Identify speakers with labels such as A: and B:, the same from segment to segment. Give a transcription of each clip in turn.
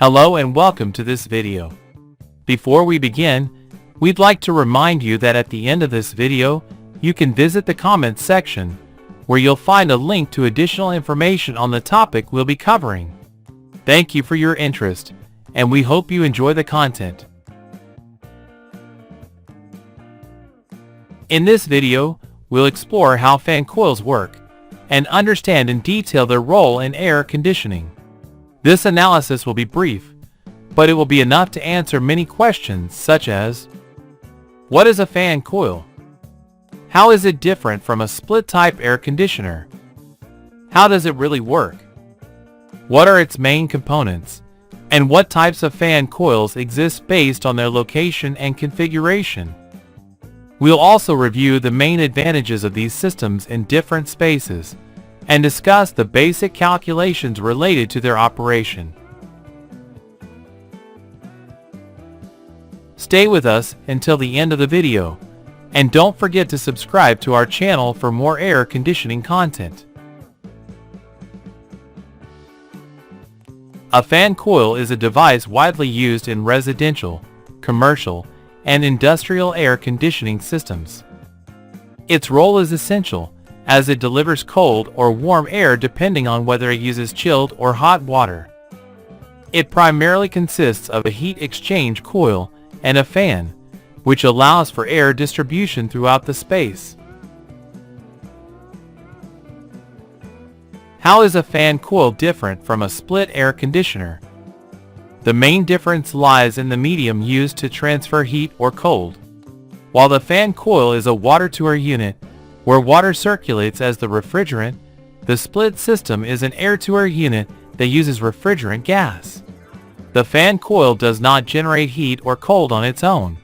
A: Hello and welcome to this video. Before we begin, we'd like to remind you that at the end of this video, you can visit the comments section, where you'll find a link to additional information on the topic we'll be covering. Thank you for your interest, and we hope you enjoy the content. In this video, we'll explore how fan coils work, and understand in detail their role in air conditioning. This analysis will be brief, but it will be enough to answer many questions such as: what is a fan coil? How is it different from a split-type air conditioner? How does it really work? What are its main components? And what types of fan coils exist based on their location and configuration? We'll also review the main advantages of these systems in different spaces, and discuss the basic calculations related to their operation. Stay with us until the end of the video, and don't forget to subscribe to our channel for more air conditioning content. A fan coil is a device widely used in residential, commercial, and industrial air conditioning systems. Its role is essential, as it delivers cold or warm air depending on whether it uses chilled or hot water. It primarily consists of a heat exchange coil and a fan, which allows for air distribution throughout the space. How is a fan coil different from a split air conditioner? The main difference lies in the medium used to transfer heat or cold. While the fan coil is a water-to-air unit, where water circulates as the refrigerant, the split system is an air-to-air unit that uses refrigerant gas. The fan coil does not generate heat or cold on its own.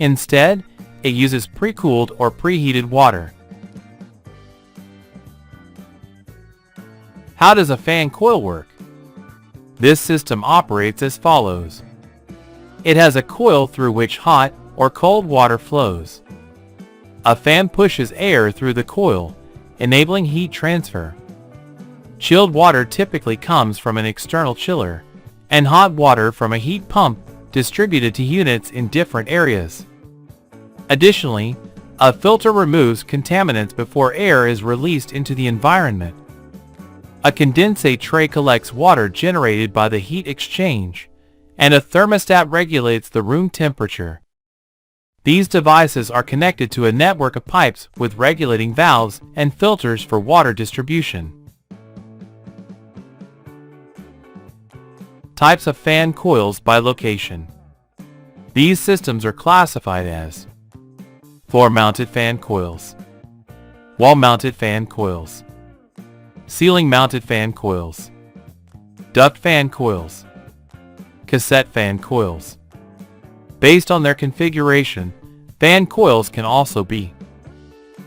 A: Instead, it uses pre-cooled or preheated water. How does a fan coil work? This system operates as follows. It has a coil through which hot or cold water flows. A fan pushes air through the coil, enabling heat transfer. Chilled water typically comes from an external chiller, and hot water from a heat pump distributed to units in different areas. Additionally, a filter removes contaminants before air is released into the environment. A condensate tray collects water generated by the heat exchange, and a thermostat regulates the room temperature. These devices are connected to a network of pipes with regulating valves and filters for water distribution. Types of fan coils by location. These systems are classified as floor-mounted fan coils, wall-mounted fan coils, ceiling-mounted fan coils, duct fan coils, cassette fan coils. Based on their configuration, fan coils can also be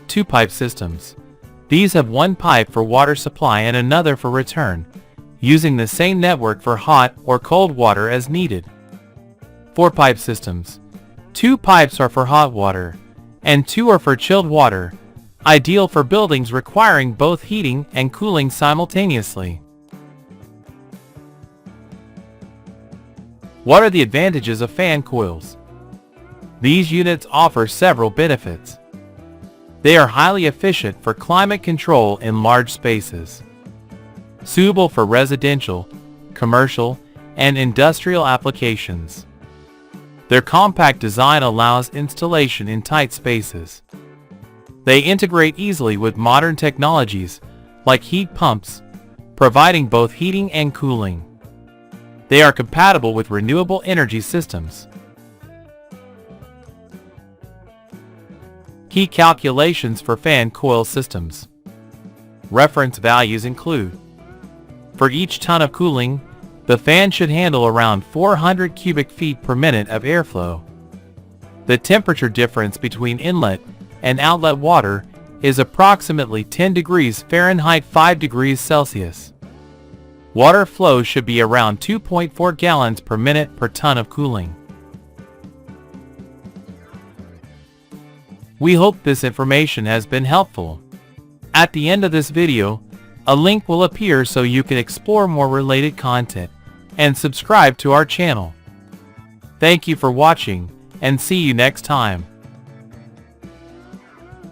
A: two-pipe systems. These have one pipe for water supply and another for return, using the same network for hot or cold water as needed. Four-pipe systems. Two pipes are for hot water, and two are for chilled water, ideal for buildings requiring both heating and cooling simultaneously. What are the advantages of fan coils? These units offer several benefits. They are highly efficient for climate control in large spaces, suitable for residential, commercial, and industrial applications. Their compact design allows installation in tight spaces. They integrate easily with modern technologies like heat pumps, providing both heating and cooling. They are compatible with renewable energy systems. Key calculations for fan coil systems. Reference values include: for each ton of cooling, the fan should handle around 400 cubic feet per minute of airflow. The temperature difference between inlet and outlet water is approximately 10 degrees Fahrenheit 5 degrees Celsius. Water flow should be around 2.4 gallons per minute per ton of cooling. We hope this information has been helpful. At the end of this video, a link will appear so you can explore more related content and subscribe to our channel. Thank you for watching, and see you next time.